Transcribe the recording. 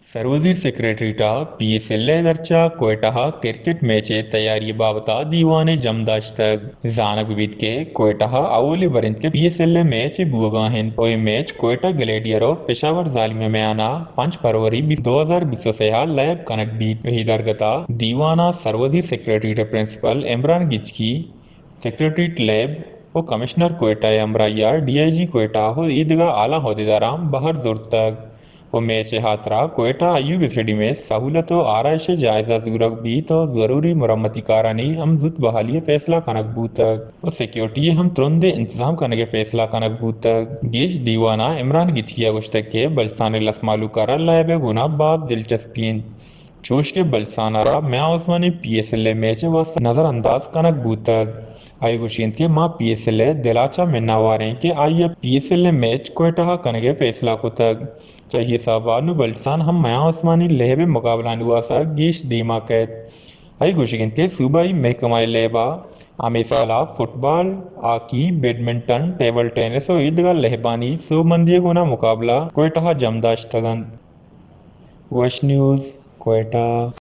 सर्वोदय सेक्रेटरीटा PSL दरचा Quetta cricket match तैयारी बाबता दीवाने जमदाश्तग जानक विविध के कोयटा अवली बरिंद के PSL मैच बुगाहिन ओय मैच कोयटा ग्लेडियरो पेशावर जालिम में आना 5 फरवरी 2020 से लैब कनक बीत वही दरगता दीवाना सर्वोदय secretary principal Imran Gichki secretary लैब वो कमिश्नर कोयटा अमराइया DIG कोयटा हो ईदगा आला होदेदाराम बाहर जोर तक वो मैच हाथरा कोयटा अयूब स्टेडियम में सहूलत और आरइश जायजा जरूरत भी तो जरूरी मरम्मती कारणी हम जुत बहाली फैसला कनक बूतक और सिक्योरिटी हम तुरंत इंतजाम करने के फैसला कनक बूतक गेश दीवाना इमरान गिचकिया गुश्तक के बलसाने लसमालू करा लाइब गुना बाद दिलचस्पीन जोश के बलसानारा मैं उस्मानी PSL मैच वास्त नजरअंदाज कनक बूतक आई गुशीन के माँ PSL दिलाचा में नवारे के आई PSL मैच कोयटा कनगे फैसला को तक चाहिए साबानु बलसान हम मैं उस्मानी लहबे मुकाबला नुआसा गीश दीमा कैद आई गुशीन के सूबाई महकमाई लेबा आमे साला फुटबॉल आकी बैडमिंटन टेबल टेनिस और ईदगा लहबानी सो मंदिय गुना मुकाबला कोयटा जमदाश्तगन वश न्यूज़ कोयटा।